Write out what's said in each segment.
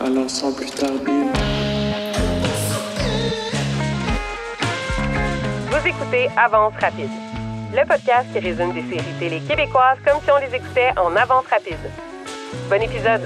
Alors sans plus tarder... Vous écoutez Avance rapide, le podcast qui résume des séries télé québécoises comme si on les écoutait en avance rapide. Bon épisode!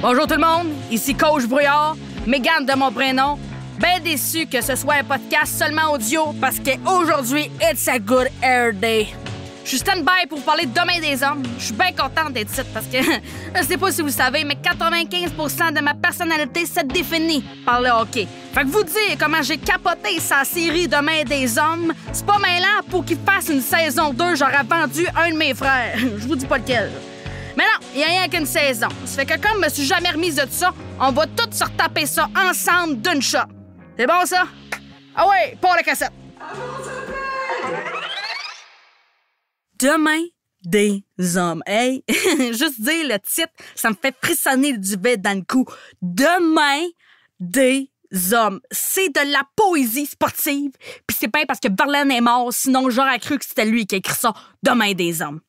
Bonjour tout le monde, ici Coach Brouillard, Mégane de mon prénom. Ben déçu que ce soit un podcast seulement audio parce qu'aujourd'hui, it's a good air day. Je suis stand-by pour vous parler de Demain des hommes. Je suis bien contente d'être ici parce que, je sais pas si vous le savez, mais 95% de ma personnalité se définit par le hockey. Fait que vous dire comment j'ai capoté sa série Demain des hommes, c'est pas mêlant pour qu'il fasse une saison 2, j'aurais vendu un de mes frères. Je vous dis pas lequel. Mais non, il n'y a rien qu'une saison. Ça fait que comme je me suis jamais remise de ça, on va tous se retaper ça ensemble d'une shot. C'est bon, ça? Ah ouais, pour la cassette. Demain des hommes. Hey, juste dire le titre, ça me fait frissonner le duvet dans le cou. Demain des hommes. C'est de la poésie sportive. Puis c'est pas parce que Verlaine est mort, sinon j'aurais cru que c'était lui qui a écrit ça, Demain des hommes.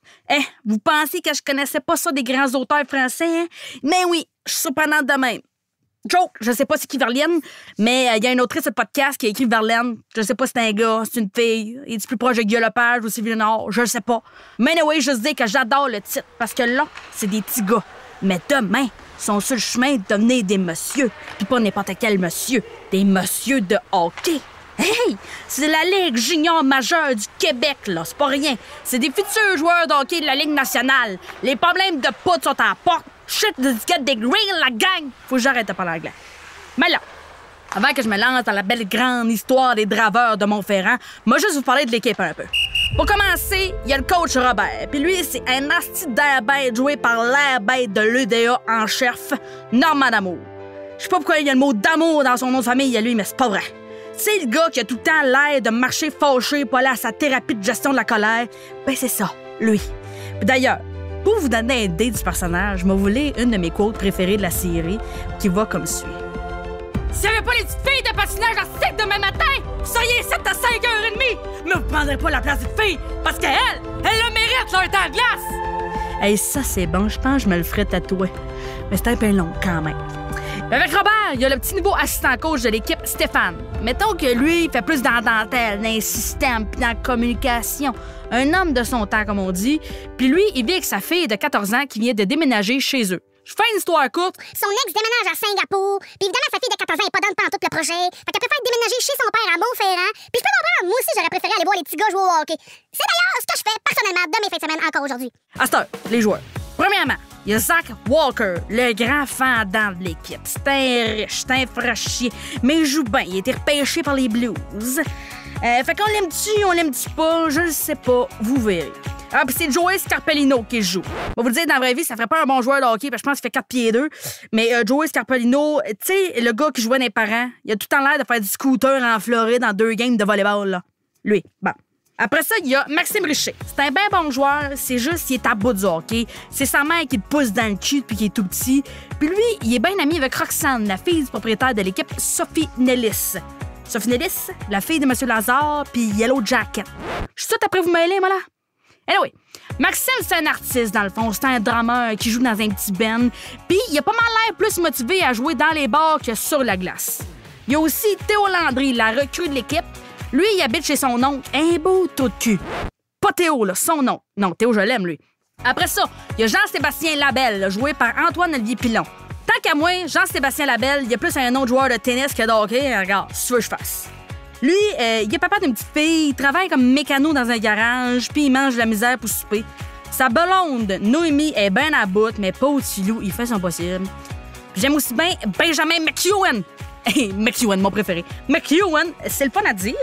Vous pensez que je connaissais pas ça des grands auteurs français, hein? Mais oui, je suis surprenante de même. Joke, je sais pas c'est qui Verlaine, mais il y a une autrice de podcast qui a écrit Verlaine. Je sais pas si c'est un gars, c'est une fille. Il est plus proche de Guy Lepage ou Sylvie Léonard, je le sais pas. Mais anyway, je dis que j'adore le titre, parce que là, c'est des petits gars. Mais demain, ils sont sur le chemin de devenir des messieurs. Puis pas n'importe quel monsieur, des messieurs de hockey. Hey! C'est la Ligue junior majeure du Québec, là. C'est pas rien. C'est des futurs joueurs de hockey de la Ligue nationale. Les problèmes de poudre sont à la porte. Shit, de get des grilles, la gang! Faut que j'arrête de parler anglais. Mais là, avant que je me lance dans la belle grande histoire des draveurs de Montferrand, moi juste vous parler de l'équipe un peu. Pour commencer, il y a le coach Robert. Puis lui, c'est un asti d'air bête joué par l'air bête de l'UDA en chef, Normand D'Amour. Je sais pas pourquoi il y a le mot d'amour dans son nom de famille à lui, mais c'est pas vrai. C'est le gars qui a tout le temps l'air de marcher fâché pour aller à sa thérapie de gestion de la colère. Ben c'est ça, lui. Puis d'ailleurs, pour vous donner une idée du personnage, je vais vous lire une de mes quotes préférées de la série qui va comme suit. S'il n'y avait pas les petites filles de patinage à 7 demain matin, vous seriez 7 à 5h30. Mais vous prendrez pas la place des filles parce qu'elle le mérite, leur temps de glace. Hey, ça c'est bon, je pense que je me le ferais tatouer. Mais c'est un peu long quand même. Avec Robert, il y a le petit nouveau assistant coach de l'équipe, Stéphane. Mettons que lui, il fait plus dans la dentelle, dans les systèmes, puis dans la communication. Un homme de son temps, comme on dit. Puis lui, il vit avec sa fille de 14 ans qui vient de déménager chez eux. Je fais une histoire courte. Son ex déménage à Singapour, puis évidemment, sa fille de 14 ans est pas donne pendant tout le projet. Fait qu'elle préfère déménager chez son père à Montferrand. Puis je peux comprendre, moi aussi, j'aurais préféré aller voir les petits gars jouer au hockey. C'est d'ailleurs ce que je fais personnellement de mes fins de semaine encore aujourd'hui. À cette heure, les joueurs. Premièrement, il y a Zach Walker, le grand fendant de l'équipe. C'est un riche, c'est un fraîchier, mais il joue bien. Il a été repêché par les Blues. Fait qu'on l'aime-tu, on l'aime-tu pas, je le sais pas, vous verrez. Ah, puis c'est Joey Scarpellino qui joue. On va vous dire, dans la vraie vie, ça ferait pas un bon joueur de hockey, parce que je pense qu'il fait 4 pieds 2. Mais Joey Scarpellino, tu sais, le gars qui jouait dans les parents, il a tout le temps l'air de faire du scooter en Floride dans 2 games de volleyball, là. Lui, bon. Après ça, il y a Maxime Richer. C'est un bien bon joueur, c'est juste qu'il est à bout du hockey. C'est sa mère qui le pousse dans le cul depuis qu'il est tout petit. Puis lui, il est bien ami avec Roxane, la fille du propriétaire de l'équipe, Sophie Nellis. Sophie Nellis, la fille de M. Lazare, puis Yellow Jacket. Je suis tout après vous mêler, moi, là. Anyway, Maxime, c'est un artiste, dans le fond. C'est un drameur qui joue dans un petit band. Puis il a pas mal l'air plus motivé à jouer dans les bars que sur la glace. Il y a aussi Théo Landry, la recrue de l'équipe. Lui, il habite chez son oncle, un beau taux de cul. Pas Théo, là, son nom. Non, Théo, je l'aime, lui. Après ça, il y a Jean-Sébastien Labelle, joué par Antoine-Olivier Pilon. Tant qu'à moi, Jean-Sébastien Labelle, il y a plus un autre joueur de tennis que de hockey. Regarde, si tu veux que je fasse. Lui, il est papa d'une petite fille, il travaille comme mécano dans un garage, puis il mange de la misère pour souper. Sa blonde, Noémie, est bien à bout, mais pas au-dessus loup, il fait son possible. Puis j'aime aussi bien Benjamin McEwen. Hey, McEwen, mon préféré. McEwen, c'est le fun à dire.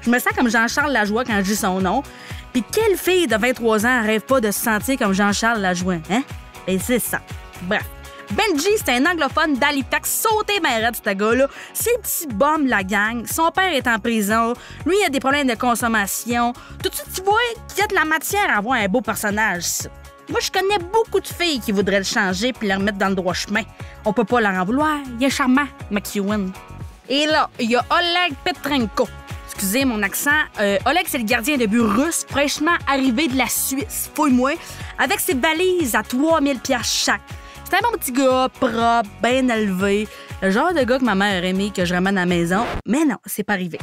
Je me sens comme Jean-Charles Lajoie quand je dis son nom. Puis quelle fille de 23 ans rêve pas de se sentir comme Jean-Charles Lajoie, hein? Et c'est ça. Bref. Benji, c'est un anglophone d'Halifax, sauté mairette, ce gars-là. C'est le petit bum de la gang. Son père est en prison. Lui, il a des problèmes de consommation. Tout de suite, tu vois qu'il y a de la matière à avoir un beau personnage, ça. Moi, je connais beaucoup de filles qui voudraient le changer puis le remettre dans le droit chemin. On peut pas leur en vouloir. Il est charmant, McEwen. Et là, il y a Oleg Petrenko. Excusez mon accent. Oleg, c'est le gardien de but russe, fraîchement arrivé de la Suisse, fouille-moi, avec ses valises à 3000 $ chaque. C'est un bon petit gars, propre, bien élevé. Le genre de gars que ma mère aimait que je ramène à la maison. Mais non, c'est pas arrivé.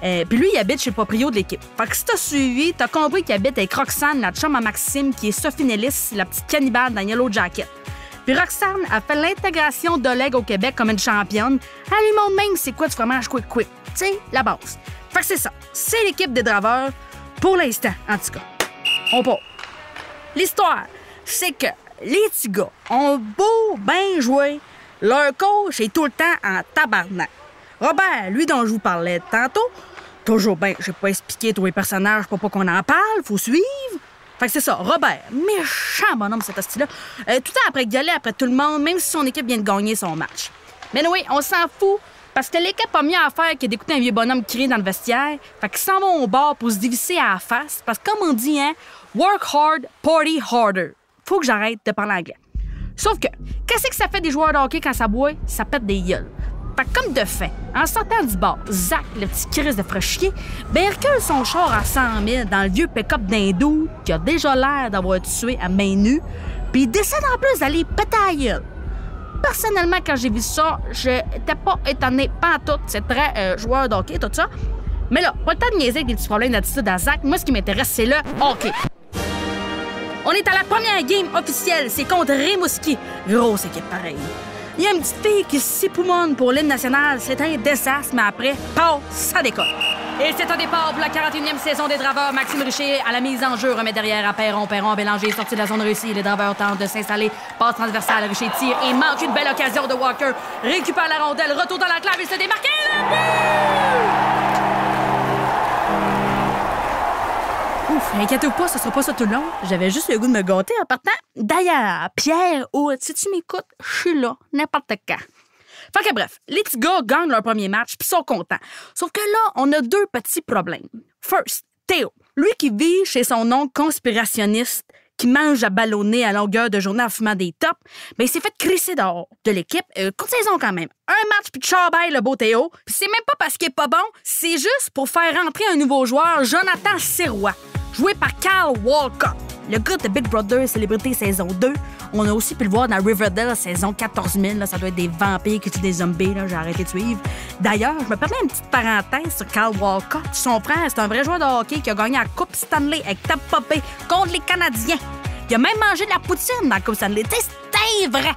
Puis lui, il habite chez le proprio de l'équipe. Fait que si t'as suivi, t'as compris qu'il habite avec Roxane, la chum à Maxime, qui est Sophie Nellis, la petite cannibale dans Yellow Jacket. Puis Roxane a fait l'intégration d'Oleg au Québec comme une championne. Elle lui montre même c'est quoi du fromage quick. Tu sais, la base. Fait que c'est ça. C'est l'équipe des draveurs, pour l'instant, en tout cas. On part. L'histoire, c'est que les petits gars ont beau bien jouer, leur coach est tout le temps en tabarnak. Robert, lui dont je vous parlais tantôt, toujours bien, j'ai pas expliqué tous les personnages pour pas qu'on en parle, faut suivre. Fait que c'est ça, Robert, méchant bonhomme cet hostie-là, tout le temps après gueuler après tout le monde, même si son équipe vient de gagner son match. Mais oui, on s'en fout, parce que l'équipe a mieux à faire que d'écouter un vieux bonhomme crier dans le vestiaire. Fait qu'ils s'en vont au bar pour se dévisser à la face, parce que comme on dit, hein, work hard, party harder. Faut que j'arrête de parler anglais. Sauf que, qu'est-ce que ça fait des joueurs de hockey quand ça boit? Ça pète des gueules. Fait que comme de fait, en sortant du bar, Zach, le petit Chris de fraîchier, il recule son char à 100 000 dans le vieux pick-up d'hindou qui a déjà l'air d'avoir tué à main nue, puis il décide en plus d'aller péter la gueule. Personnellement, quand j'ai vu ça, j'étais pas étonné pantoute. C'est très joueur de hockey, tout ça. Mais là, pas le temps de niaiser avec des petits problèmes d'attitude à Zach. Moi, ce qui m'intéresse, c'est le hockey. On est à la première game officielle. C'est contre Rimouski. Grosse équipe pareille. Il y a une petite fille qui s'époumonne pour l'hymne national. C'est un désastre, mais après, ça décolle. Et c'est un départ pour la 41e saison des Draveurs. Maxime Richer à la mise en jeu remet derrière à Perron. Bélanger sorti de la zone réussie. Les Draveurs tentent de s'installer. Passe transversale. Richer tire et manque une belle occasion de Walker. Récupère la rondelle. Retour dans la clave. Il se démarque. Ouf, inquiétez-vous pas, ce sera pas ça tout le long. J'avais juste le goût de me gâter en partant. D'ailleurs, Pierre, si tu m'écoutes, je suis là, n'importe quand. Fait que bref, les petits gars gagnent leur premier match puis sont contents. Sauf que là, on a deux petits problèmes. First, Théo. Lui qui vit chez son oncle conspirationniste, qui mange à ballonner à longueur de journée en fumant des tops, il s'est fait crisser dehors de l'équipe. Courte saison quand même. Un match puis tchao-bye le beau Théo. Puis c'est même pas parce qu'il est pas bon, c'est juste pour faire rentrer un nouveau joueur, Jonathan Sirois, joué par Cal Walcott. Le gars de Big Brother Célébrité saison 2. On a aussi pu le voir dans Riverdale saison 14 000. Là, ça doit être des vampires qui tuent des zombies. Là, j'ai arrêté de suivre. D'ailleurs, je me permets une petite parenthèse sur Cal Walcott. Son frère, c'est un vrai joueur de hockey qui a gagné la Coupe Stanley avec Tampa Bay contre les Canadiens. Il a même mangé de la poutine dans la Coupe Stanley. C'est vrai.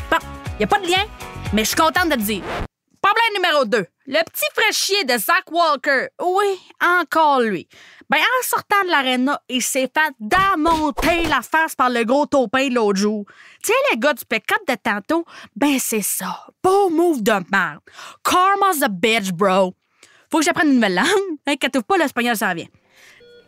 Bon, il n'y a pas de lien, mais je suis contente de le dire. Problème numéro 2. Le petit fraîchier de Zach Walker. Oui, encore lui. En sortant de l'aréna, il s'est fait démonter la face par le gros taupin de l'autre jour. Tu sais, les gars du pick-up de tantôt, c'est ça. Beau move de merde. Karma's a bitch, bro. Faut que j'apprenne une nouvelle langue. Inquiète-vous pas, l'espagnol s'en vient.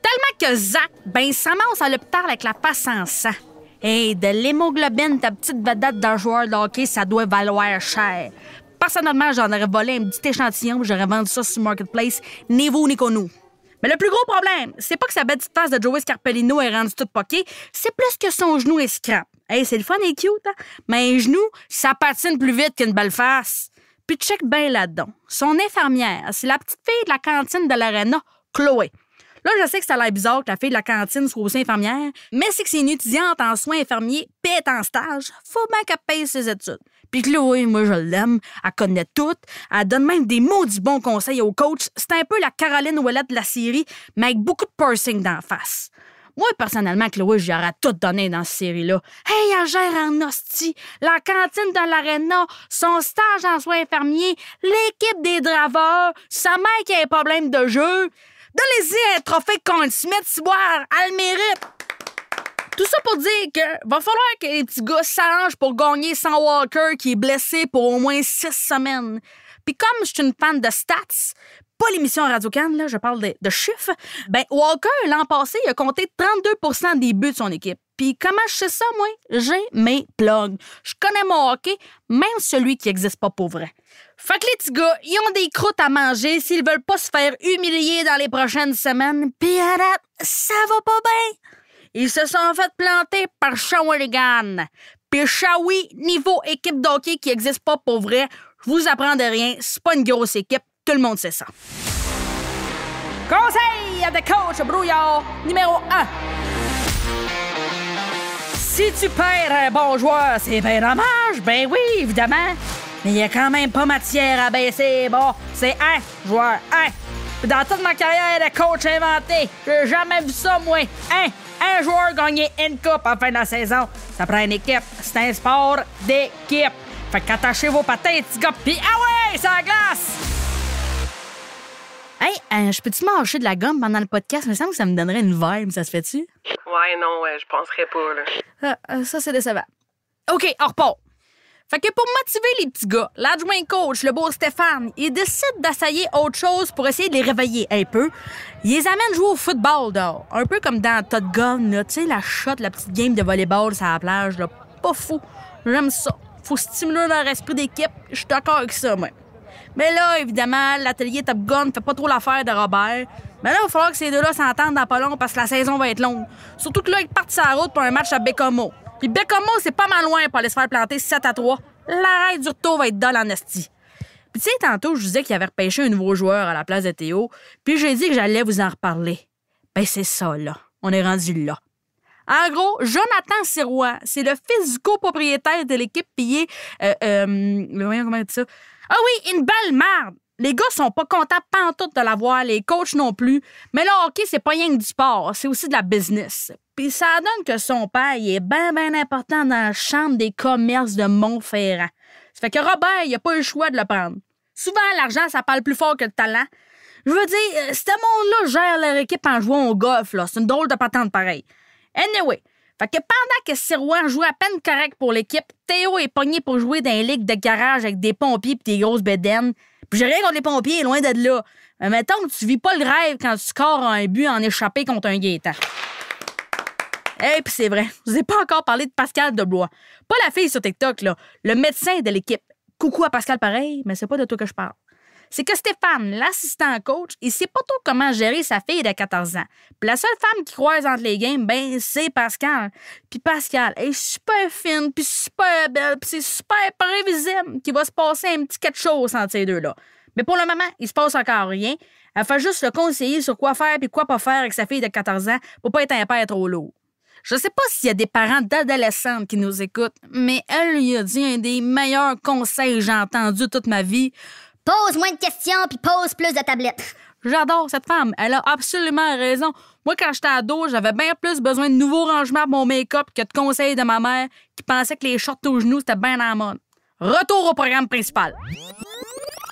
Tellement que Zach, s'amance à l'hôpital avec la face en sang. Hey, de l'hémoglobine, ta petite vedette d'un joueur de hockey, ça doit valoir cher. Personnellement, j'en aurais volé un petit échantillon, j'aurais vendu ça sur Marketplace, ni vous ni nous. Mais le plus gros problème, c'est pas que sa belle petite face de Joey Scarpellino est rendue toute poquée, c'est plus que son genou est scrap. Hey, c'est le fun et cute, hein? Mais un genou, ça patine plus vite qu'une belle face. Puis check bien là-dedans. Son infirmière, c'est la petite fille de la cantine de l'Arena, Chloé. Là, je sais que ça a l'air bizarre que la fille de la cantine soit aussi infirmière, mais c'est que c'est une étudiante en soins infirmiers pis elle est en stage. Faut bien qu'elle paye ses études. Puis Chloé, moi, je l'aime. Elle connaît tout. Elle donne même des maudits bons conseils au coach. C'est un peu la Caroline Ouellette de la série, mais avec beaucoup de piercing d'en face. Moi, personnellement, Chloé, j'aurais tout donné dans cette série-là. Hey, elle gère en hostie, la cantine de l'Arena, son stage en soins infirmiers, l'équipe des Draveurs, sa mère qui a un problème de jeu. Donnez-y un trophée de Conn Smith, ciboire, elle le mérite. Tout ça pour dire que va falloir que les petits gars s'arrangent pour gagner sans Walker qui est blessé pour au moins 6 semaines. Puis comme je suis une fan de stats, pas l'émission Radio-Can, là, je parle de chiffres, Walker, l'an passé, il a compté 32% des buts de son équipe. Puis comment je sais ça, moi? J'ai mes plugs. Je connais mon hockey, même celui qui n'existe pas pour vrai. Fait que les petits gars, ils ont des croûtes à manger s'ils veulent pas se faire humilier dans les prochaines semaines. Puis à date, ça va pas bien. Ils se sont fait planter par Shawinigan. Puis Shawi, niveau équipe d'hockey qui n'existe pas pour vrai, je vous apprends de rien, c'est pas une grosse équipe, tout le monde sait ça. Conseil de coach brouillard numéro 1. Si tu perds un bon joueur, c'est bien dommage. Ben oui, évidemment. Mais il y a quand même pas matière à baisser. Bon, c'est un joueur, un. Puis dans toute ma carrière de coach inventé, j'ai jamais vu ça, moi. Un joueur gagner une coupe à la fin de la saison. Ça prend une équipe. C'est un sport d'équipe. Fait qu'attachez vos patins, petits gars, pis ah ouais, c'est la glace! Hey, je peux-tu mâcher de la gomme pendant le podcast? Il me semble que ça me donnerait une vibe, ça se fait-tu? Ouais, non, je penserais pas, là. Ça, c'est décevant. OK, on repart. Fait que pour motiver les petits gars, l'adjoint coach, le beau Stéphane, il décide d'essayer autre chose pour essayer de les réveiller un peu. Il les amène jouer au football dehors. Un peu comme dans Top Gun, là. Tu sais, la shot, la petite game de volleyball sur la plage, là. Pas fou. J'aime ça. Faut stimuler leur esprit d'équipe. Je suis d'accord avec ça, moi. Mais là, évidemment, l'atelier Top Gun fait pas trop l'affaire de Robert. Mais là, il va falloir que ces deux-là s'entendent dans pas long parce que la saison va être longue. Surtout que là, ils partent sur la route pour un match à Bécomo. Puis Bécomo, c'est pas mal loin pour aller se faire planter 7-3. L'arrêt du retour va être dole en esti. Puis tu sais, tantôt, je disais qu'il avait repêché un nouveau joueur à la place de Théo. Puis j'ai dit que j'allais vous en reparler. Ben c'est ça, là. On est rendu là. En gros, Jonathan Sirois, c'est le fils du copropriétaire de l'équipe payée. Voyons comment dire ça. Ah oui, une belle merde! Les gars sont pas contents pantoute de l'avoir, les coachs non plus. Mais le hockey, c'est pas rien que du sport, c'est aussi de la business. Puis ça donne que son père, il est bien important dans la chambre des commerces de Montferrand. Ça fait que Robert, il a pas eu le choix de le prendre. Souvent, l'argent, ça parle plus fort que le talent. Je veux dire, ce monde-là gère leur équipe en jouant au golf, là. C'est une drôle de patente pareil. Anyway, fait que pendant que Sirois joue à peine correct pour l'équipe, Théo est pogné pour jouer dans une ligue de garage avec des pompiers pis des grosses bédaines. Puis j'ai rien contre les pompiers, loin de là. Mais mettons que tu vis pas le rêve quand tu scores un but en échappé contre un Gaétan. Eh, pis c'est vrai, je vous ai pas encore parlé de Pascal Deblois. Pas la fille sur TikTok, là. Le médecin de l'équipe. Coucou à Pascal pareil, mais c'est pas de toi que je parle. C'est que Stéphane, l'assistant coach, il sait pas trop comment gérer sa fille de 14 ans. Puis la seule femme qui croise entre les games, ben, c'est Pascal. Puis Pascal est super fine, puis super belle, puis c'est super prévisible qu'il va se passer un petit quelque chose entre ces deux-là. Mais pour le moment, il se passe encore rien. Elle fait juste le conseiller sur quoi faire puis quoi pas faire avec sa fille de 14 ans pour pas être un père trop lourd. Je sais pas s'il y a des parents d'adolescentes qui nous écoutent, mais elle lui a dit un des meilleurs conseils que j'ai entendus toute ma vie. Pose moins de questions puis pose plus de tablettes. J'adore cette femme. Elle a absolument raison. Moi, quand j'étais ado, j'avais bien plus besoin de nouveaux rangements pour mon make-up que de conseils de ma mère qui pensait que les shorts aux genoux, c'était bien en mode. Retour au programme principal.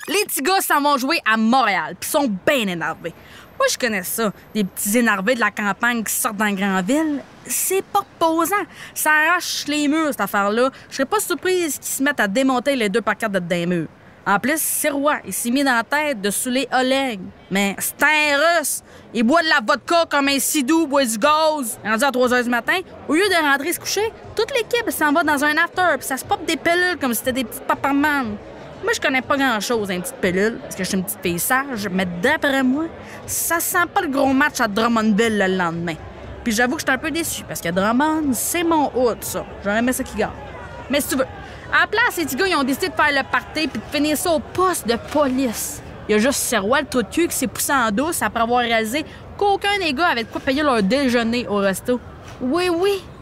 Les petits gars s'en vont jouer à Montréal puis sont bien énervés. Moi, je connais ça. Des petits énervés de la campagne qui sortent dans la grande ville. C'est pas reposant. Ça arrache les murs, cette affaire-là. Je serais pas surprise qu'ils se mettent à démonter les 2 par 4 de des murs. En plus, Sirois, il s'est mis dans la tête de saouler Oleg. Mais c'est un Russe. Il boit de la vodka comme un sidou boit du gaz. Rendu à 3 h du matin, au lieu de rentrer se coucher, toute l'équipe s'en va dans un after puis ça se pop des pilules comme si c'était des petites paparmanes. Moi, je connais pas grand-chose, une petite pilule, parce que je suis une petite fille sage, mais d'après moi, ça sent pas le gros match à Drummondville le lendemain. Puis j'avoue que j'étais un peu déçu, parce que Drummond, c'est mon hood, ça. J'aurais aimé ça qui gagne. Mais si tu veux, à la place, les petits gars, ils ont décidé de faire le party puis de finir ça au poste de police. Il y a juste Sirois, le trou de cul, qui s'est poussé en douce après avoir réalisé qu'aucun des gars avait de quoi payer leur déjeuner au resto. Oui,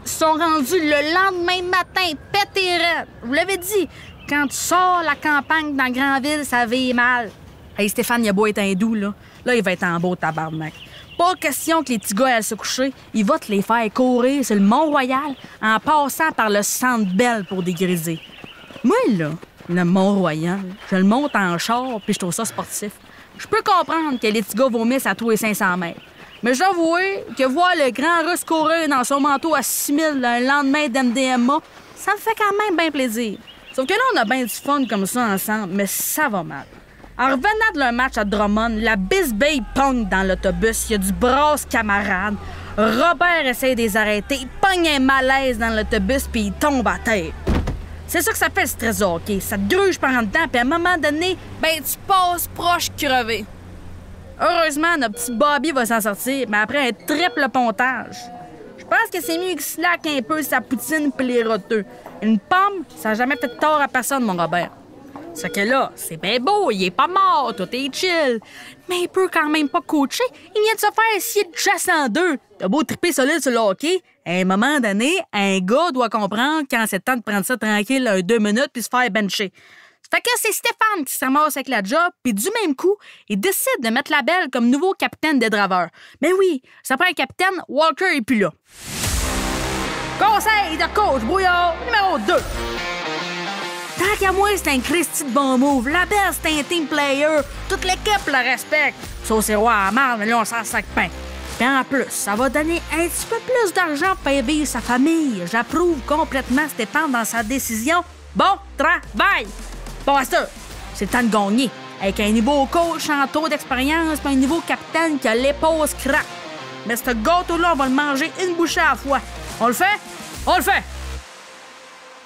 ils sont rendus le lendemain matin, pétés raides. Je vous l'avais dit. Quand tu sors la campagne dans la grande ville, ça vit mal. Hey, Stéphane, il a beau être hindou, là. Là, il va être en beau tabarnak. Pas question que les petits gars aillent se coucher. Il va te les faire courir sur le Mont-Royal en passant par le Centre Bell pour dégriser. Moi, là, le Mont-Royal, je le monte en char puis je trouve ça sportif. Je peux comprendre que les petits gars vomissent à tous les 500 mètres. Mais je dois avouer que voir le grand Russe courir dans son manteau à 6000 le lendemain d'MDMA, ça me fait quand même bien plaisir. Sauf que là, on a bien du fun comme ça ensemble, mais ça va mal. En revenant de leur match à Drummond, la bisbille pogne dans l'autobus, il y a du brasse camarade. Robert essaie de les arrêter, il pogne un malaise dans l'autobus puis il tombe à terre. C'est ça que ça fait le stress de hockey. Ça te gruge par en dedans puis à un moment donné, ben tu passes proche crevé. Heureusement, notre petit Bobby va s'en sortir, mais après un triple pontage. Je pense que c'est mieux qu'il slack un peu sa poutine pis les roteux. Une pomme, ça n'a jamais fait de tort à personne, mon Robert. Ce que là, c'est bien beau, il est pas mort, tout est chill. Mais il peut quand même pas coacher. Il vient de se faire scier de chasse en deux. T'as beau triper solide sur le hockey, à un moment donné, un gars doit comprendre quand c'est temps de prendre ça tranquille 2 minutes puis se faire bencher. Fait que c'est Stéphane qui se ramasse avec la job, puis du même coup, il décide de mettre la belle comme nouveau capitaine des draveurs. Mais oui, ça prend un capitaine, Walker est plus là. Conseil de coach brouillard numéro 2. Tant qu'à moi, c'est un Christy de bon move. La belle, c'est un team player. Toute l'équipe le respecte. Sauf c'est roi à marde, mais là, on s'en sac pain. Puis en plus, ça va donner un petit peu plus d'argent pour faire vivre sa famille. J'approuve complètement Stéphane dans sa décision. Bon travail! Bon, à ça, c'est le temps de gagner. Avec un nouveau coach en taux d'expérience puis un nouveau capitaine qui a l'épaule crack. Mais ce gâteau-là, on va le manger une bouchée à la fois. On le fait? On le fait!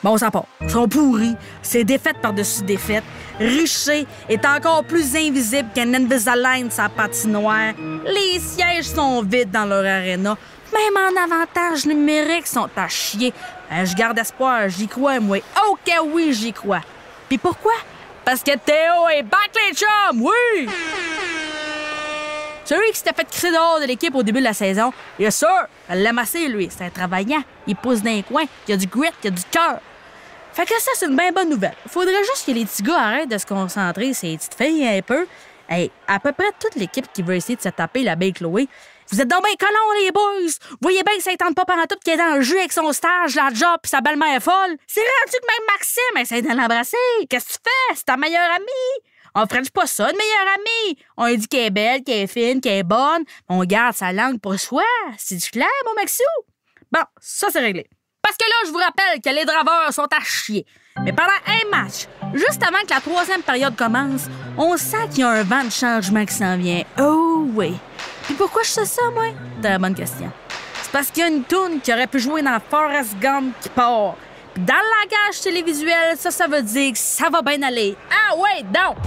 Bon, ça part. Ils sont pourris. C'est défaite par-dessus défaite. Richer est encore plus invisible qu'un Invisalign sa patinoire. Les sièges sont vides dans leur aréna. Même en avantage numérique, sont à chier. Je garde espoir, j'y crois, moi. OK, oui, j'y crois. Puis pourquoi? Parce que Théo est back, les chums! Oui! Celui qui s'était fait crisser dehors de l'équipe au début de la saison, bien sûr, elle l'a massé, lui. C'est un travaillant. Il pousse dans les coins. Il a du grit, il a du cœur. Fait que ça, c'est une bien bonne nouvelle. Faudrait juste que les petits gars arrêtent de se concentrer sur les petites filles un peu. Hey, à peu près toute l'équipe qui veut essayer de se taper la belle Chloé. Vous êtes donc bien colons, les boys! Vous voyez bien que ça ne tente pas pendant tout qu'il est dans le jeu avec son stage, la job pis sa belle-mère folle. C'est rendu que même Maxime essaie de l'embrasser. Qu'est-ce que tu fais? C'est ta meilleure amie. On french pas ça, une meilleure amie. On lui dit qu'elle est belle, qu'elle est fine, qu'elle est bonne. On garde sa langue pour soi. C'est-tu clair, mon Maxiou? Bon, ça, c'est réglé. Parce que là, je vous rappelle que les draveurs sont à chier. Mais pendant un match, juste avant que la 3e période commence, on sent qu'il y a un vent de changement qui s'en vient. Oh oui. Puis pourquoi je sais ça, moi? C'est la bonne question. C'est parce qu'il y a une toune qui aurait pu jouer dans Forrest Gump qui part. Puis dans le langage télévisuel, ça veut dire que ça va bien aller. Ah ouais, donc!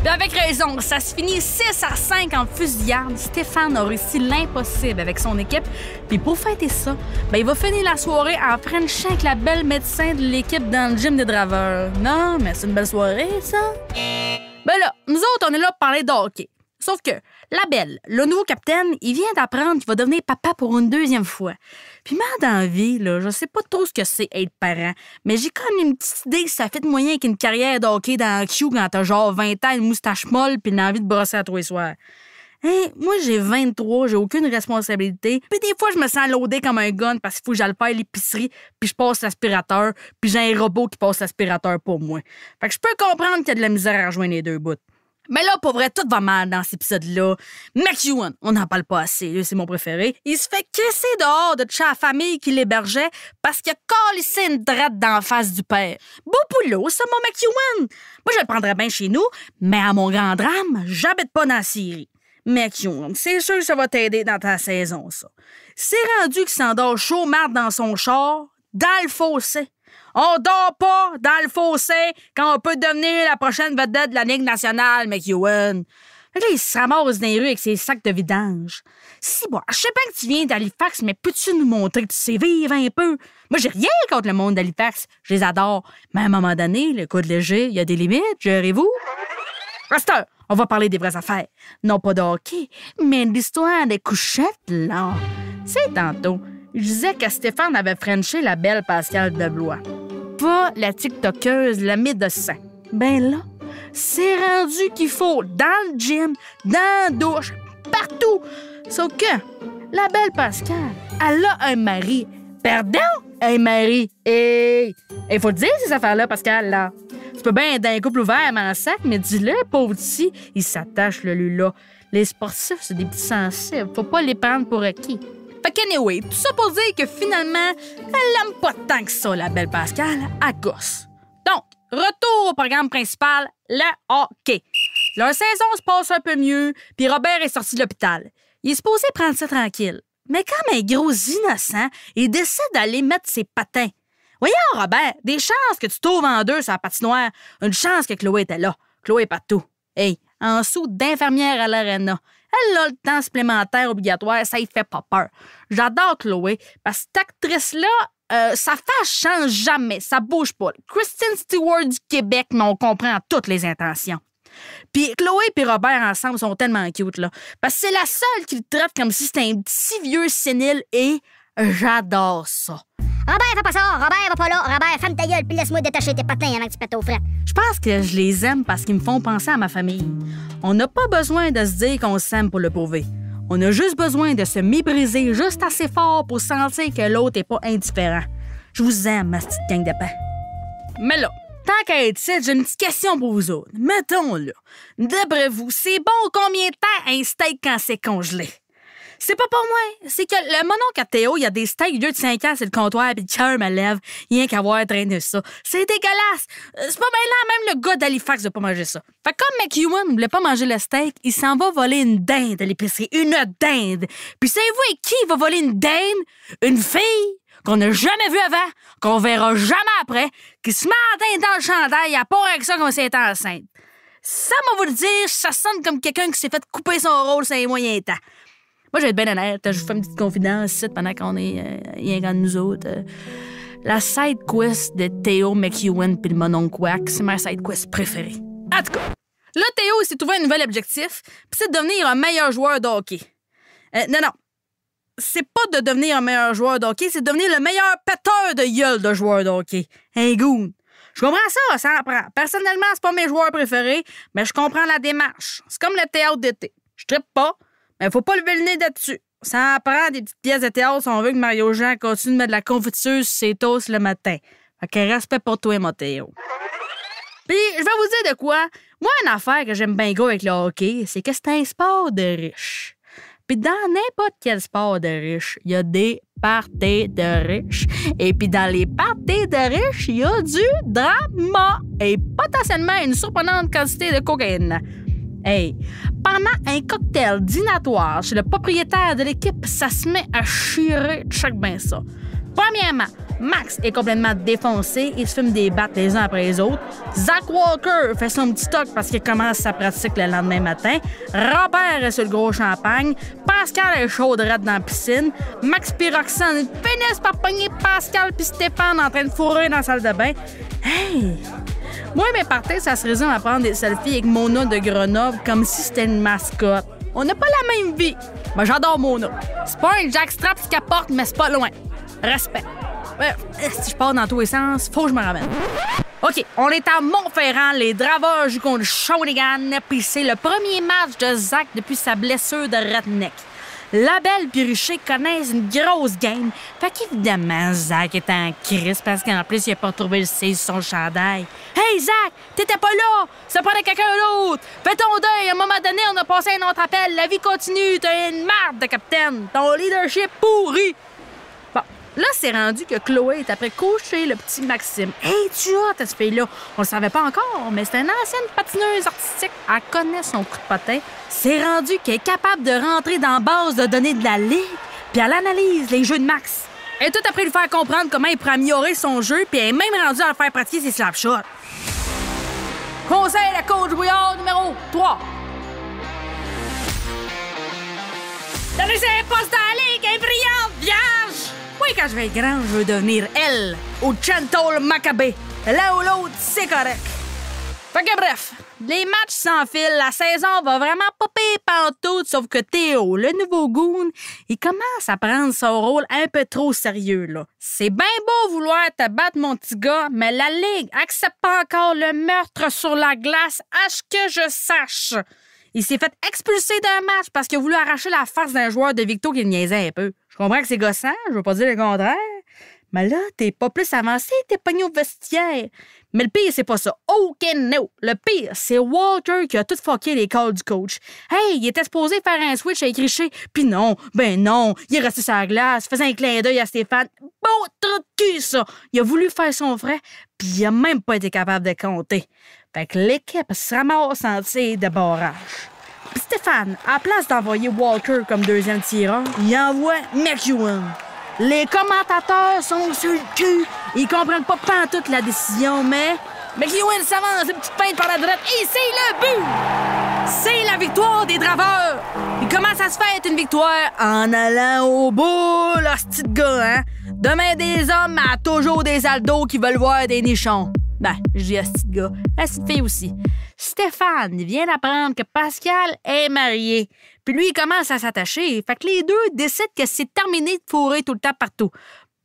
Puis avec raison, ça se finit 6-5 en fusillade. Stéphane a réussi l'impossible avec son équipe. Puis pour fêter ça, ben il va finir la soirée en frenchant avec la belle médecin de l'équipe dans le gym des draveurs. Non, mais c'est une belle soirée, ça. Ben là, nous autres, on est là pour parler de hockey. Sauf que la belle, le nouveau capitaine, il vient d'apprendre qu'il va devenir papa pour une 2e fois. Puis moi, dans la vie, là, je sais pas trop ce que c'est être parent, mais j'ai comme une petite idée que ça fait de moyen qu'une carrière de hockey dans le Q quand t'as genre 20 ans, une moustache molle puis une envie de brosser à tous les soirs. Hein, moi, j'ai 23, j'ai aucune responsabilité. Puis des fois, je me sens loadé comme un gun parce qu'il faut que j'aille faire l'épicerie, puis je passe l'aspirateur, puis j'ai un robot qui passe l'aspirateur pour moi. Fait que je peux comprendre qu'il y a de la misère à rejoindre les deux bouts. Mais là, pour vrai, tout va mal dans cet épisode-là. McEwen, on n'en parle pas assez, lui, c'est mon préféré. Il se fait crisser dehors de sa famille qui l'hébergeait parce qu'il a calissé une dratte d'en face du père. Beau boulot, ça, mon McEwen! Moi, je le prendrais bien chez nous, mais à mon grand drame, j'habite pas dans la Syrie. McEwen, c'est sûr que ça va t'aider dans ta saison, ça. C'est rendu qu'il s'endort chaud marde dans son char, dans le fossé. On dort pas dans le fossé quand on peut devenir la prochaine vedette de la Ligue nationale, McEwen. Là, il se ramasse dans les rues avec ses sacs de vidange. Si, bon, je sais pas que tu viens d'Halifax, mais peux-tu nous montrer que tu sais vivre un peu? Moi, j'ai rien contre le monde d'Halifax. Je les adore. Mais à un moment donné, le coup de léger, il y a des limites, gérez-vous. Pasteur, on va parler des vraies affaires. Non pas de hockey, mais de l'histoire des couchettes, là. C'est tantôt, je disais que Stéphane avait frenché la belle Pascale Deblois. Pas la tiktokeuse, la médecin. Ben là, c'est rendu qu'il faut dans le gym, dans la douche, partout. Sauf que la belle Pascale, elle a un mari. Pardon? Un mari. Et il faut le dire, ces affaires-là, Pascal, là. Tu peux bien être dans un couple ouvert, mais en sac, mais dis-le, pauvre petit, il s'attache, le lui-là. Les sportifs, c'est des petits sensibles. Faut pas les prendre pour acquis. Fait qu'anyway, tout ça pour dire que finalement, elle l'aime pas tant que ça, la belle Pascale, à gosse. Donc, retour au programme principal, le hockey. Leur saison se passe un peu mieux, puis Robert est sorti de l'hôpital. Il est supposé prendre ça tranquille. Mais comme un gros innocent, il décide d'aller mettre ses patins. Voyons, Robert, des chances que tu t'ouvres en deux sur la patinoire. Une chance que Chloé était là. Chloé est partout. Hey, en dessous d'infirmière à l'aréna. Elle a le temps supplémentaire obligatoire, ça y fait pas peur. J'adore Chloé, parce que cette actrice-là, sa face change jamais, ça bouge pas. Kristen Stewart du Québec, mais on comprend toutes les intentions. Puis Chloé et Robert ensemble sont tellement cute, là. Parce que c'est la seule qui le traite comme si c'était un petit vieux sénile et j'adore ça. Robert, fais pas ça! Robert, va pas là! Robert, ferme ta gueule puis laisse-moi détacher tes patins avant que tu pètes au fret. Je pense que je les aime parce qu'ils me font penser à ma famille. On n'a pas besoin de se dire qu'on s'aime pour le prouver. On a juste besoin de se mébriser juste assez fort pour sentir que l'autre est pas indifférent. Je vous aime, ma petite gang de pain. Mais là, tant qu'à être ici, j'ai une petite question pour vous autres. Mettons, là, d'après vous, c'est bon combien de temps un steak quand c'est congelé? C'est pas pour moi. C'est que le mononcle à Théo, il y a des steaks vieux de 5 ans sur le comptoir puis le cœur me lève. Rien qu'à voir traîner ça. C'est dégueulasse. C'est pas bien là, même le gars d'Halifax veut pas manger ça. Fait que comme McEwen voulait pas manger le steak, il s'en va voler une dinde à l'épicerie. Une dinde. Puis savez-vous qui va voler une dinde? Une fille qu'on n'a jamais vue avant, qu'on verra jamais après, qui se met en dinde dans le chandail à part avec ça qu'on s'est enceinte. Ça m'a vous le dire, ça sonne comme quelqu'un qui s'est fait couper son rôle sur les moyens temps. Moi, je vais être bien honnête, je vous fais une petite confidence ici pendant qu'on est rien qu'à nous autres. La side quest de Théo McEwen puis le mononcle Wack, c'est ma side quest préférée. En tout cas, là, Théo, il s'est trouvé un nouvel objectif, puis c'est de devenir un meilleur joueur de hockey. Non. C'est pas de devenir un meilleur joueur de hockey, c'est de devenir le meilleur péteur de gueule de joueur de hockey. Un goon. Je comprends ça en prend. Personnellement, c'est pas mes joueurs préférés, mais je comprends la démarche. C'est comme le théâtre d'été. Je trippe pas, mais faut pas lever le nez là-dessus. Ça en prend des petites pièces de théâtre si on veut que Mario Jean continue de mettre de la confiture sur ses toasts le matin. Fait que respect pour toi, mon Théo. Puis, je vais vous dire de quoi. Moi, une affaire que j'aime bien go avec le hockey, c'est que c'est un sport de riches. Puis dans n'importe quel sport de riches, il y a des parties de riches. Et puis dans les parties de riches, il y a du drama et potentiellement une surprenante quantité de cocaïne. Hey, pendant un cocktail dînatoire chez le propriétaire de l'équipe, ça se met à chirer, check bien ça. Premièrement, Max est complètement défoncé, il se fume des battes les uns après les autres. Zach Walker fait son petit stock parce qu'il commence sa pratique le lendemain matin. Robert est sur le gros champagne. Pascal est chaude raide dans la piscine. Max pis Roxane finissent par pogner Pascal puis Stéphane en train de fourrer dans la salle de bain. Hey! Moi, mes parties, ça se résume à prendre des selfies avec Mona de Grenoble comme si c'était une mascotte. On n'a pas la même vie. Mais j'adore Mona. C'est pas un jackstrap qui apporte, mais c'est pas loin. Respect. Si je pars dans tous les sens, faut que je me ramène. OK, on est à Montferrand, les Draveurs jouent contre Shawinigan, puis c'est le premier match de Zach depuis sa blessure de redneck. Labelle puis Richer connaissent une grosse game. Fait qu'évidemment, Zach est en crise parce qu'en plus, il a pas trouvé le 6 sur son chandail. Hey, Zach, t'étais pas là! Ça prenait quelqu'un d'autre! Fais ton deuil, à un moment donné, on a passé un autre appel. La vie continue, t'as une marde de capitaine. Ton leadership pourri. Bon, là, c'est rendu que Chloé est après coucher le petit Maxime. Hey, tu as cette fille-là. On le savait pas encore, mais c'est une ancienne patineuse artistique. Elle connaît son coup de patin. C'est rendu qu'elle est capable de rentrer dans la base de données de la ligue, puis elle analyse les jeux de Max. Elle est tout après lui faire comprendre comment il pourrait améliorer son jeu, puis elle est même rendue à le faire pratiquer ses slapshots. Conseil à coach Bouillard numéro 3. Donnez un poste dans la ligue, un brillant vierge! Oui, quand je vais être grand, je veux devenir elle, au Gentle Maccabée. L'un ou l'autre, c'est correct. Fait que bref, les matchs s'enfilent, la saison va vraiment pas pire pantoute, sauf que Théo, le nouveau goon, il commence à prendre son rôle un peu trop sérieux, là. C'est bien beau vouloir te battre, mon petit gars, mais la Ligue accepte pas encore le meurtre sur la glace, à ce que je sache. Il s'est fait expulser d'un match parce qu'il a voulu arracher la face d'un joueur de Victo qui le niaisait un peu. Je comprends que c'est gossant, je veux pas dire le contraire. Mais là, t'es pas plus avancé, t'es pogné au vestiaire. Mais le pire, c'est pas ça. OK, no. Le pire, c'est Walter qui a tout fucké les calls du coach. Hey, il était supposé faire un switch avec Richer, puis non, il est resté sur la glace, faisait un clin d'œil à Stéphane. Beau trou de cul, ça. Il a voulu faire son frais, puis il a même pas été capable de compter. Fait que l'équipe se ramasse en tir de barrage. Puis Stéphane, à la place d'envoyer Walker comme deuxième tireur, il envoie McEwen. Les commentateurs sont sur le cul. Ils comprennent pas pantoute la décision, mais McEwen s'avance une petite feinte par la droite et c'est le but! C'est la victoire des Draveurs! Et comment ça se fait une victoire? En allant au bout, là, ce petit gars, hein? Demain des hommes a toujours des aldos qui veulent voir des nichons. Ben, je dis à ce petit gars, à cette fille aussi. Stéphane vient d'apprendre que Pascal est marié. Puis lui, il commence à s'attacher. Fait que les deux décident que c'est terminé de fourrer tout le temps partout.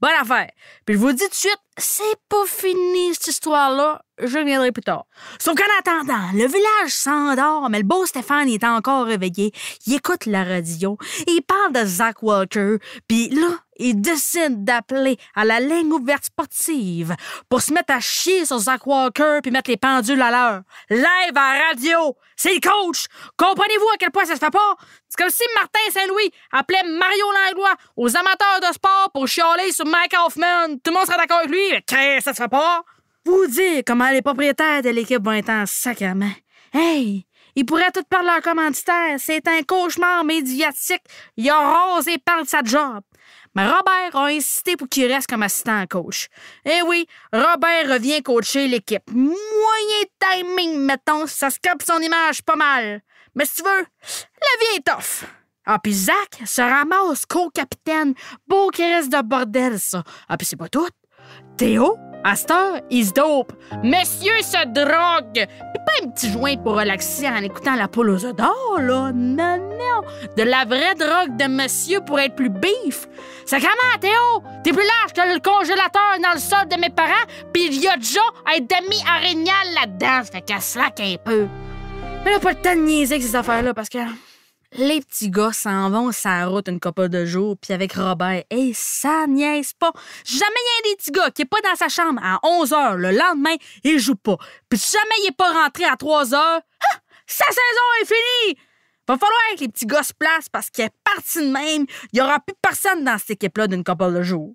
Bonne affaire. Puis je vous dis tout de suite, c'est pas fini cette histoire-là. Je reviendrai plus tard. Sauf qu'en attendant, le village s'endort, mais le beau Stéphane est encore réveillé. Il écoute la radio. Il parle de Zach Walker. Puis là, il décide d'appeler à la ligne ouverte sportive pour se mettre à chier sur Zach Walker puis mettre les pendules à l'heure. Live à la radio. C'est le coach. Comprenez-vous à quel point ça se fait pas? C'est comme si Martin Saint-Louis appelait Mario Langlois aux amateurs de sport pour chialer sur Mike Hoffman. Tout le monde serait d'accord avec lui. Ça se fait pas? Vous dire comment les propriétaires de l'équipe vont être en sacrement. Hey! Ils pourraient tout perdre leur commanditaire. C'est un cauchemar médiatique. Il a rasé par sa job. Mais Robert a insisté pour qu'il reste comme assistant coach. Eh oui, Robert revient coacher l'équipe. Moyen timing, mettons, ça scrape son image pas mal. Mais si tu veux, la vie est tough. Ah, puis Zach se ramasse co-capitaine. Beau qui reste de bordel, ça. Ah, puis c'est pas tout. Théo, à cette heure, il se dope. Monsieur se drogue. Puis pas un petit joint pour relaxer en écoutant la poule aux œufs d'or, là. Non, non. De la vraie drogue de monsieur pour être plus beef. Sacrément, Théo, t'es plus large que le congélateur dans le sol de mes parents, puis il y a déjà un demi-arégnal là-dedans. Ça fait qu'elle slack un peu. Mais là, pas le temps de niaiser avec ces affaires-là, parce que les petits gars s'en vont sur la route une couple de jours, puis avec Robert, ça niaise pas. Jamais il y a des petits gars qui est pas dans sa chambre à 11h le lendemain, il joue pas. Puis jamais il est pas rentré à 3h, sa saison est finie! Va falloir que les petits gars se placent parce qu'il est parti de même. Il y aura plus personne dans cette équipe-là d'une couple de jours.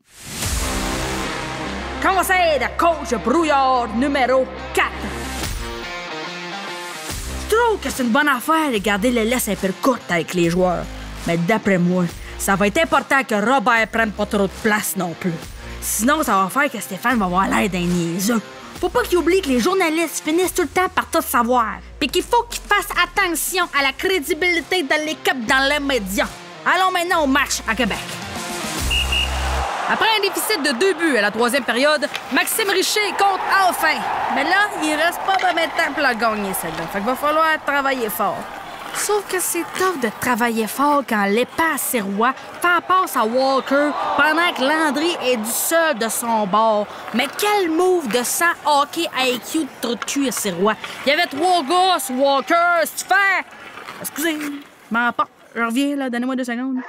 Conseil de coach brouillard numéro 4. Je trouve que c'est une bonne affaire de garder les laisses un peu courtes avec les joueurs. Mais d'après moi, ça va être important que Robert prenne pas trop de place non plus. Sinon, ça va faire que Stéphane va avoir l'air d'un niaiseux. Faut pas qu'il oublie que les journalistes finissent tout le temps par tout savoir. Puis qu'il faut qu'ils fassent attention à la crédibilité de l'équipe dans les médias. Allons maintenant au match à Québec. Après un déficit de 2 buts à la 3e période, Maxime Richer compte enfin. Mais là, il reste pas de temps pour la gagner, celle-là. Fait qu'il va falloir travailler fort. Sauf que c'est tough de travailler fort quand l'épée à Sirois fait passe à Walker pendant que Landry est du seul de son bord. Mais quel move de 100 hockey IQ de trou de cul à Sirois. Il y avait 3 gars sur Walker, c'est-tu fait? Excusez, je m'en porte. Je reviens, là, donnez-moi 2 secondes.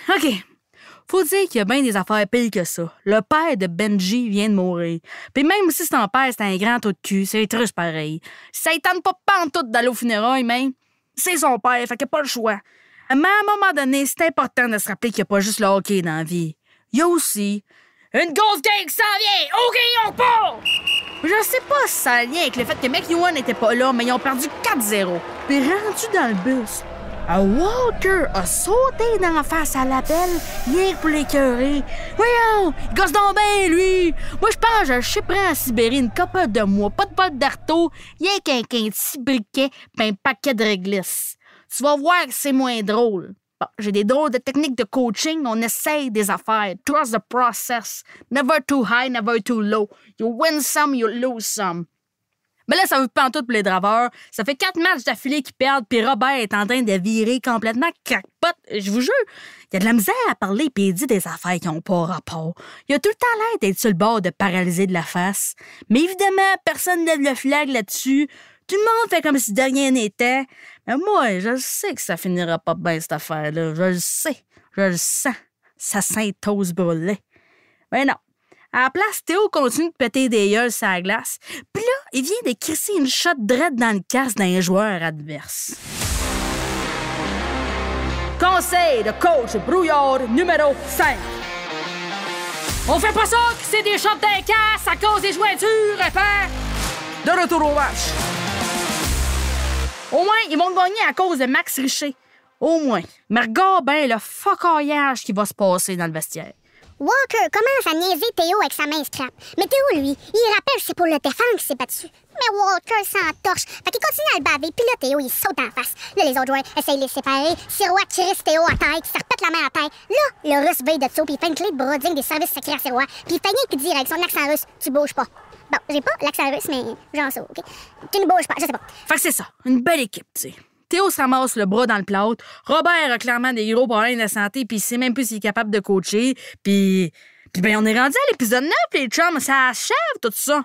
OK. Faut dire qu'il y a bien des affaires pires que ça. Le père de Benji vient de mourir. Puis même si son père, c'est un grand trou de cul, c'est triste pareil. Ça ne tente pas pantoute d'aller au funérailles, mais c'est son père, fait qu'il n'y a pas le choix. Mais à un moment donné, c'est important de se rappeler qu'il n'y a pas juste le hockey dans la vie. Il y a aussi une grosse gang qui s'en vient! OK, on part! Je sais pas si ça a un lien avec le fait que McEwen n'était pas là, mais ils ont perdu 4-0. Puis rendu dans le bus, Walker a sauté d'en face à l'appel, rien que pour l'écœurer. Voyons, il gosse donc bien, lui. Moi, je pense que je chipperais en Sibérie une couple de mois, pas de bol d'arteau, rien qu'un petit briquet pis un paquet de réglisse. Tu vas voir que c'est moins drôle. Bon, j'ai des drôles de techniques de coaching, on essaye des affaires. Trust the process. Never too high, never too low. You win some, you lose some. Mais là, ça veut pas en tout pour les Draveurs. Ça fait 4 matchs d'affilée qu'ils perdent, puis Robert est en train de virer complètement crackpot. Je vous jure, il y a de la misère à parler, puis il dit des affaires qui n'ont pas rapport. Il a tout le temps l'air d'être sur le bord de paralyser de la face. Mais évidemment, personne ne lève le flag là-dessus. Tout le monde fait comme si de rien n'était. Mais moi, je sais que ça finira pas bien, cette affaire-là. Je le sais. Je le sens. Ça sent toast brûlé. Mais non. À la place, Théo continue de péter des gueules sur la glace. Puis là, il vient de crisser une shot drette dans le casque d'un joueur adverse. Conseil de coach brouillard numéro 5. On fait pas ça, c'est des shots d'un casque à cause des jointures, répète. De retour au match. Au moins, ils vont gagner à cause de Max Richer. Au moins. Mais regarde bien le fuckaillage qui va se passer dans le vestiaire. Walker commence à niaiser Théo avec sa main scrap. Mais Théo, lui, il rappelle que c'est pour le défendre qu'il s'est battu. Mais Walker s'entorche. Fait qu'il continue à le baver, puis là, Théo, il saute en face. Là, les autres joueurs essayent de les séparer. Sirois crisse Théo à terre, qui se repète la main à terre. Là, le russe veille de dessous, puis il fait une clé de bras digne des services secrets à Sirois. Puis il fait rien qu'il dit avec son accent russe, tu bouges pas. Bon, j'ai pas l'accent russe, mais genre ça, OK? Tu ne bouges pas, je sais pas. Fait que c'est ça, une belle équipe, tu sais. Théo se ramasse le bras dans le plâtre. Robert a clairement des gros problèmes de santé, puis il sait même plus s'il est capable de coacher. Puis ben, on est rendu à l'épisode 9, les chums, ça achève tout ça.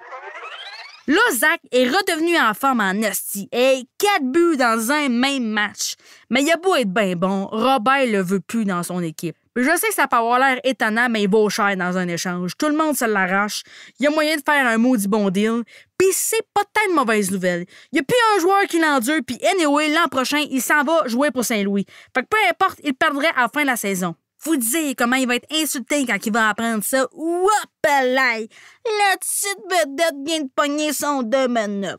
Là, Zach est redevenu en forme en hostie. Hey, 4 buts dans un même match. Mais il a beau être bien bon, Robert le veut plus dans son équipe. Je sais que ça peut avoir l'air étonnant, mais il vaut cher dans un échange. Tout le monde se l'arrache. Il y a moyen de faire un maudit bon deal. Puis c'est pas tant de mauvaise nouvelle. Il y a plus un joueur qui l'endure, puis anyway, l'an prochain, il s'en va jouer pour Saint-Louis. Fait que peu importe, il perdrait à la fin de la saison. Vous dire comment il va être insulté quand il va apprendre ça. Whoopalai! La petite vedette vient de pogner son domaine.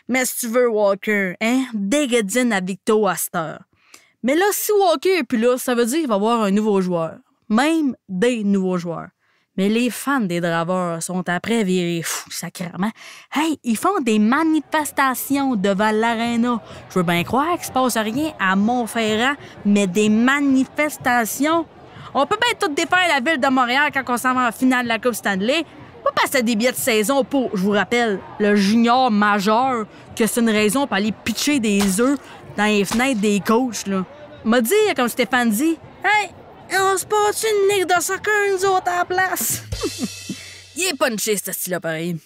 Mais si tu veux, Walker, hein, dégadine à Victo à cette heure. Mais là, si Walker est plus là, ça veut dire qu'il va y avoir un nouveau joueur. Même des nouveaux joueurs. Mais les fans des Draveurs sont après virés fous, sacrément. Hey, ils font des manifestations devant l'aréna. Je veux bien croire qu'il se passe rien à Montferrand, mais des manifestations. On peut bien tout défaire la ville de Montréal quand on s'en va en finale de la Coupe Stanley. Pas passer des billets de saison pour, je vous rappelle, le junior majeur, que c'est une raison pour aller pitcher des œufs dans les fenêtres des coachs, là. M'a dit, comme Stéphane dit, hey, on se passe une ligue de soccer, nous autres, à la place. Il est punché, ce style-là, pareil.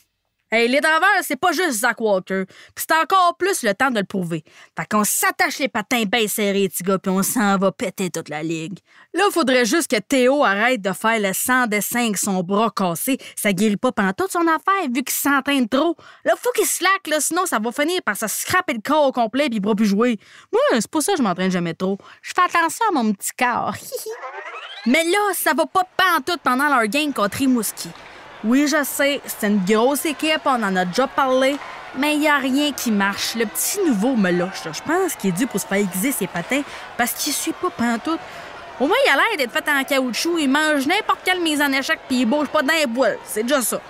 Hey, les Draveurs, c'est pas juste Zach Walker, pis c'est encore plus le temps de le prouver. Fait qu'on s'attache les patins bien serrés, petits gars, pis on s'en va péter toute la ligue. Là, faudrait juste que Théo arrête de faire le 100 dessin avec son bras cassé. Ça guérit pas pendant toute son affaire, vu qu'il s'entraîne trop. Là, faut qu'il slack, là, sinon ça va finir par se scraper le corps au complet pis il pourra plus jouer. Moi, c'est pour ça que je m'entraîne jamais trop. Je fais attention à mon petit corps. Mais là, ça va pas pantoute pendant leur game contre Rimouski. Oui, je sais, c'est une grosse équipe, on en a déjà parlé, mais il n'y a rien qui marche. Le petit nouveau me lâche. Je pense qu'il est dû pour se faire aiguiser ses patins parce qu'il suit pas pantoute. Au moins, il a l'air d'être fait en caoutchouc, il mange n'importe quelle mise en échec puis il bouge pas dans les poils. C'est déjà ça.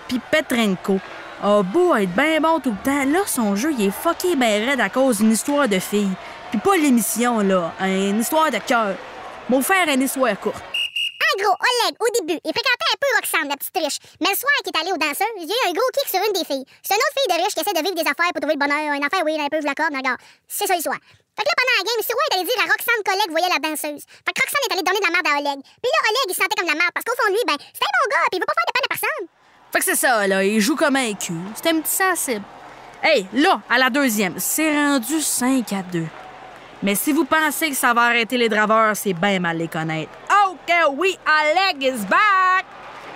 Puis Petrenko a beau être bien bon tout le temps, là, son jeu, il est fucké ben raide à cause d'une histoire de fille. Puis pas l'émission, là, une histoire de cœur. Mon frère a une histoire courte. En gros, Oleg, au début, il fréquentait un peu Roxane, la petite riche. Mais le soir qu'il est allé aux danseuses, il y a eu un gros kick sur une des filles. C'est une autre fille de riche qui essaie de vivre des affaires pour trouver le bonheur. Une affaire, oui, un peu, je l'accorde, mais regarde, c'est ça l'histoire. Fait que là, pendant la game, Sirois est allé dire à Roxane qu'Oleg voyait la danseuse. Fait que Roxane est allé donner de la merde à Oleg. Puis là, Oleg, il se sentait comme de la merde parce qu'au fond de lui, ben, c'est un bon gars, puis il veut pas faire de peine à personne. Fait que c'est ça, là, il joue comme un cul. C'est un petit sensible. Hey, là, à la deuxième, c'est rendu 5-2. Mais si vous pensez que ça va arrêter les Draveurs, c'est bien mal les connaître. OK, oui, Oleg is back!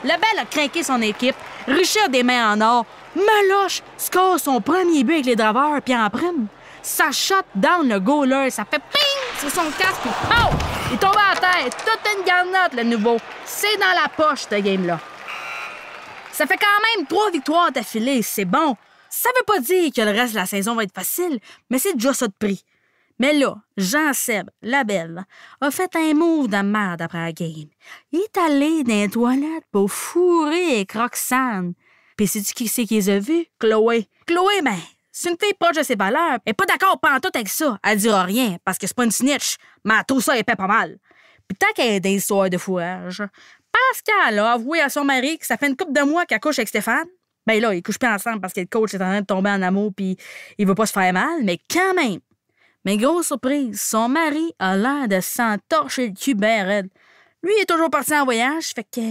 Lebel a craqué son équipe, Richard des mains en or, Meloche score son premier but avec les Draveurs, puis en prime, ça shot down le goaler, ça fait ping sur son casque, puis pow! Il tombe à terre, toute une garnotte, le nouveau. C'est dans la poche, ce game-là. Ça fait quand même 3 victoires d'affilée, c'est bon. Ça veut pas dire que le reste de la saison va être facile, mais c'est déjà ça de prix. Mais là, Jean-Seb, la belle, a fait un move de merde après la game. Il est allé dans les toilettes pour fourrer avec Roxane. Puis sais-tu qui c'est qui les a vus? Chloé. Chloé, ben, c'est une fille proche de ses valeurs. Elle est pas d'accord pantoute avec ça. Elle dira rien, parce que c'est pas une snitch. Mais elle trouve ça épais pas mal. Puis tant qu'elle est dans l'histoire de fourrage, Pascal a avoué à son mari que ça fait une couple de mois qu'elle couche avec Stéphane. Ben là, ils couchent plus ensemble parce que le coach est en train de tomber en amour puis il veut pas se faire mal, mais quand même. Mais grosse surprise, son mari a l'air de s'entorcher le cul ben raide. Lui, il est toujours parti en voyage, fait que...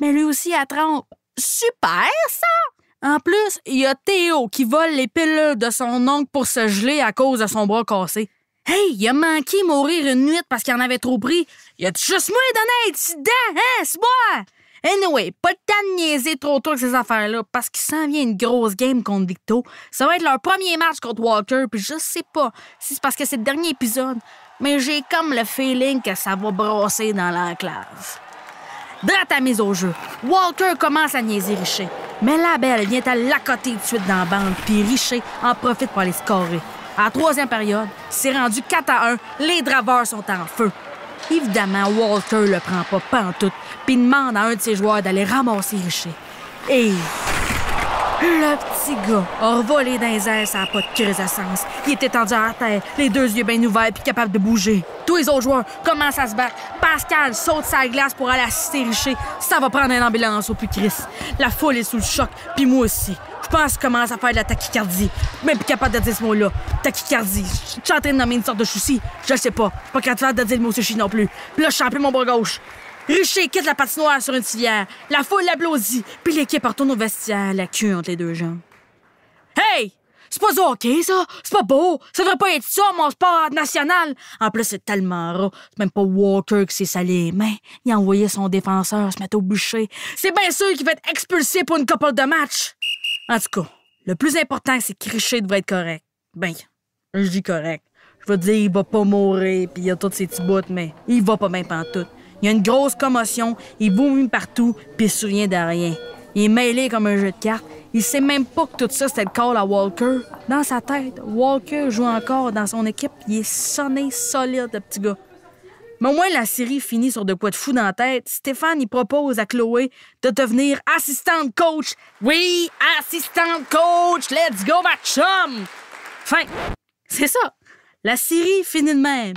Mais lui aussi, elle trompe. Super, ça! En plus, il y a Théo qui vole les pilules de son oncle pour se geler à cause de son bras cassé. Hey, il a manqué mourir une nuit parce qu'il en avait trop pris. Il a juste moins d'honnête, c'est dedans, hein, c'est moi! Anyway, pas le temps de niaiser trop tôt avec ces affaires-là parce qu'il s'en vient une grosse game contre Victo. Ça va être leur premier match contre Walker, puis je sais pas si c'est parce que c'est le dernier épisode, mais j'ai comme le feeling que ça va brasser dans l'enclave. Drate à mise au jeu. Walker commence à niaiser Richer, mais la belle vient à l'accoter tout de suite dans la bande, puis Richer en profite pour aller scorer. À la troisième période, c'est rendu 4-1. Les Draveurs sont en feu. Évidemment, Walker le prend pas pantoute puis demande à un de ses joueurs d'aller ramasser Richer. Et le petit gars a revolé dans les airs, ça n'a pas de crise à sens. Il était tendu à terre, les deux yeux bien ouverts puis capable de bouger. Tous les autres joueurs commencent à se battre. Pascal saute sa glace pour aller assister Richer. Ça va prendre une ambulance au plus Chris. La foule est sous le choc, puis moi aussi. Je pense qu'il commence à faire de la tachycardie. Même plus capable de dire ce mot-là. Tachycardie. Je suis en train de nommer une sorte de souci. Je le sais pas. Je suis pas capable de dire le mot sushi non plus. Puis là, je suis en plein mon bras gauche. Richer quitte la patinoire sur une civière. La foule l'applaudit. Puis l'équipe retourne au vestiaire, la queue entre les deux jambes. Hey! C'est pas du hockey, ça! C'est pas beau! Ça devrait pas être ça, mon sport national! En plus, c'est tellement rare. C'est même pas Walker qui s'est salé les mains. Il a envoyé son défenseur se mettre au bûcher. C'est bien sûr qu'il va être expulsé pour une couple de match. En tout cas, le plus important, c'est que Richer devrait être correct. Ben, je dis correct. Je veux dire, il va pas mourir, puis il a toutes ses petits bouts, mais il va pas bien pantoute. Il y a une grosse commotion, il vomit partout, puis il se souvient de rien. Il est mêlé comme un jeu de cartes. Il sait même pas que tout ça, c'était le call à Walker. Dans sa tête, Walker joue encore dans son équipe. Il est sonné solide, le petit gars. Mais au moins, la série finit sur de quoi de fou dans la tête. Stéphane, il propose à Chloé de devenir assistante coach. Oui, assistante coach! Let's go, ma chum! Fin, c'est ça. La série finit de même.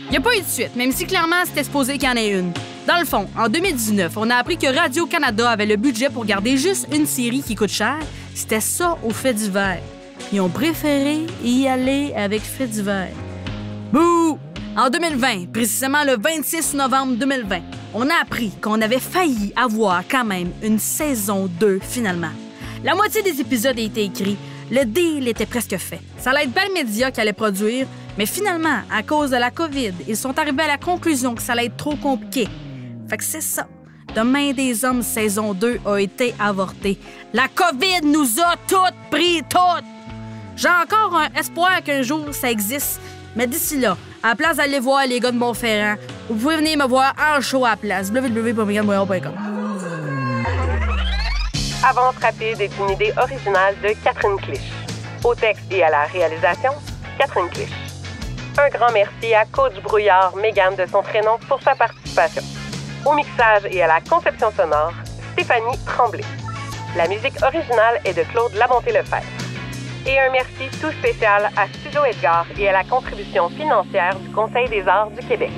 Il n'y a pas eu de suite, même si clairement c'était supposé qu'il y en ait une. Dans le fond, en 2019, on a appris que Radio-Canada avait le budget pour garder juste une série qui coûte cher. C'était ça aux faits divers. Ils ont préféré y aller avec faits divers. Bouh! En 2020, précisément le 26 novembre 2020, on a appris qu'on avait failli avoir quand même une saison 2 finalement. La moitié des épisodes a été écrits. Le deal était presque fait. Ça allait être Bell Media qui allait produire, mais finalement, à cause de la COVID, ils sont arrivés à la conclusion que ça allait être trop compliqué. Fait que c'est ça. Demain des hommes, saison 2 a été avortée. La COVID nous a toutes pris, toutes! J'ai encore un espoir qu'un jour ça existe, mais d'ici là, à la place d'aller voir les gars de Montferrand, vous pouvez venir me voir en show à la place, www.meganmoyon.com. Avance rapide est une idée originale de Catherine Clich. Au texte et à la réalisation, Catherine Clich. Un grand merci à Coach Brouillard, Mégane de son prénom, pour sa participation. Au mixage et à la conception sonore, Stéphanie Tremblay. La musique originale est de Claude Labonté-Lefebvre. Et un merci tout spécial à Studio Edgar et à la contribution financière du Conseil des arts du Québec.